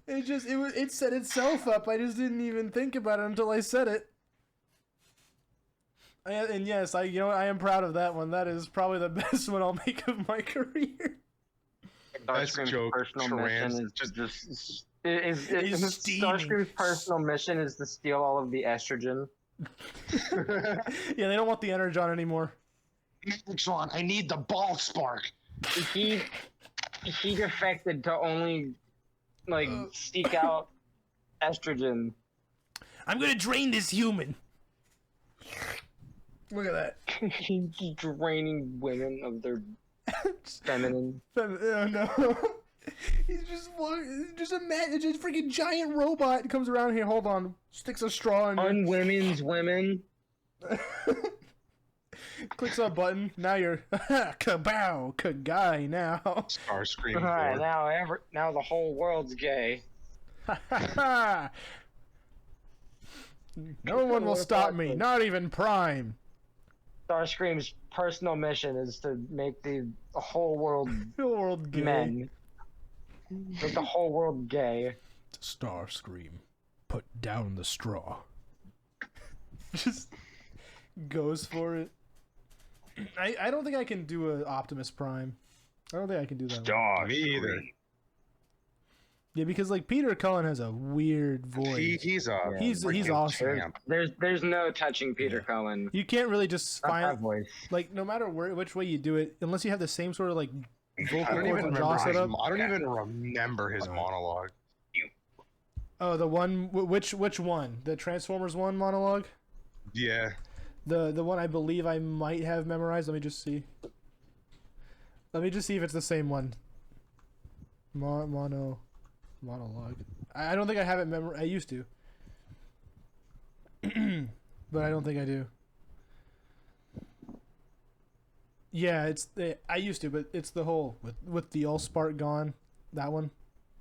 It set itself up. I just didn't even think about it until I said it. And yes, I am proud of that one. That is probably the best one I'll make of my career. Best Starscream's joke, personal trans. mission is Is steaming. Starscream's personal mission is to steal all of the estrogen. Yeah, they don't want the Energon anymore. Sean, I need the ball spark. He defected to only seek out estrogen. I'm gonna drain this human. Look at that. He's draining women of their feminine. Oh no. He's just imagine, just a freaking giant robot comes around here. Hold on, sticks a straw in. Unwomen's women. Clicks a button. Now you're kabow, guy now. Starscream. Alright, now the whole world's gay. No one will stop me. Not even Prime. Starscream's personal mission is to make the whole world The world gay. men. Make the whole world gay. Starscream, put down the straw. Just goes for it. I don't think I can do a Optimus Prime. I don't think I can do that one. Me either. Yeah, because like Peter Cullen has a weird voice. He's He's awesome. champ. There's no touching Peter Yeah. Cullen. You can't really just Not that find voice. like no matter which way you do it, unless you have the same sort of like vocal I don't cords even and jaw remember. setup. I don't even remember his monologue. Oh, the one which one? The Transformers one monologue? Yeah. The one I believe I might have memorized. Let me just see. Let me just see if it's the same one. Monologue. I don't think I have it I used to. But I don't think I do. Yeah, I used to, but it's the whole with the Allspark gone. That one.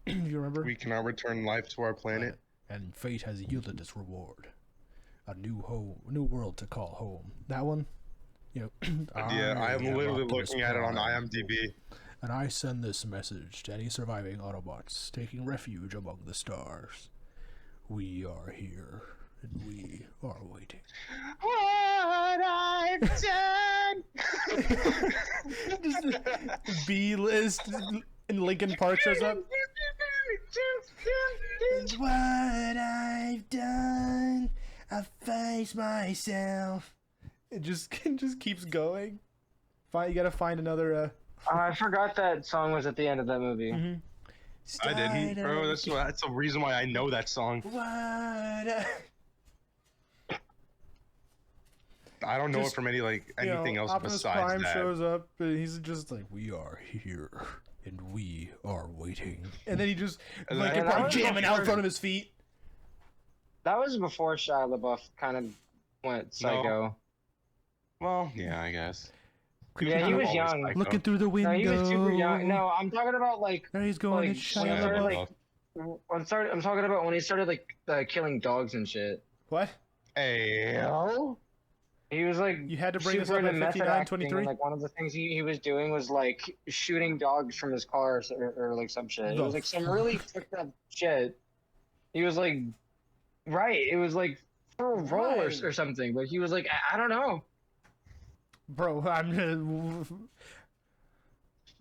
Do you remember? We cannot return life to our planet. And fate has yielded its reward. A new world to call home. That one? You know, Yeah, I am literally Optimus looking at it on Prime. IMDb. And I send this message to any surviving Autobots taking refuge among the stars. We are here, and we are waiting. What I've done. Just B-list, and Linkin Park shows up. It's what I've done. I face myself. It just keeps going. You gotta find another. I forgot that song was at the end of that movie. Mm-hmm. I didn't, bro. That's the reason why I know that song. What? I don't know Just, it from anything else Optimus besides Prime that. shows up, and he's just like, "We are here, and we are waiting." And then he just And Linkin that Park was jamming out in before- front of his feet. That was before Shia LaBeouf kind of went psycho. Well, yeah, I guess. Yeah, he was Always young. psycho. Looking through the window. No, he was super young. No, I'm talking about There he's going. like, It's when he Shia started, LaBeouf. I'm talking about when he started killing dogs and shit. What? Ayo. He was like You had to bring this super up at into method 59, acting, 23? and, like one of the things he was doing was like shooting dogs from his car or like some shit. It was like some really fucked up shit. He was like, right? It was like for a role Right. or something, but he was like, I don't know. Bro,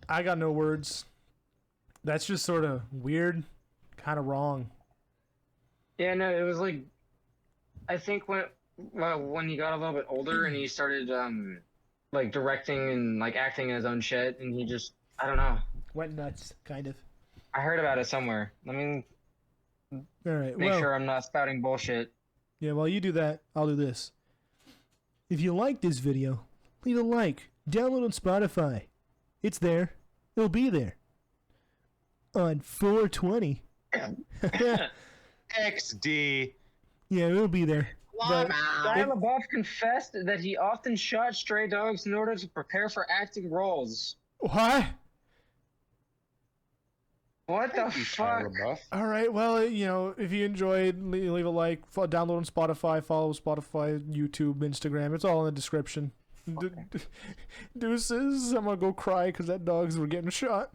I got no words. That's just sort of weird, kind of wrong. Yeah, no, it was like, I think when he got a little bit older and he started like directing and like acting in his own shit, and he just I don't know. Went nuts, kind of. I heard about it somewhere. Let me All right. make well, sure I'm not spouting bullshit. yeah. While you do that, I'll do this. If you like this video, leave a like. Download on Spotify. It's there. It'll be there. On 420. XD. Yeah, it'll be there. But Shia LaBeouf confessed that he often shot stray dogs in order to prepare for acting roles. what? What the Shia fuck? LaBeouf. All right. Well, if you enjoyed, leave a like. Download on Spotify. Follow Spotify, YouTube, Instagram. It's all in the description. Deuces. I'm gonna go cry because that dogs were getting shot.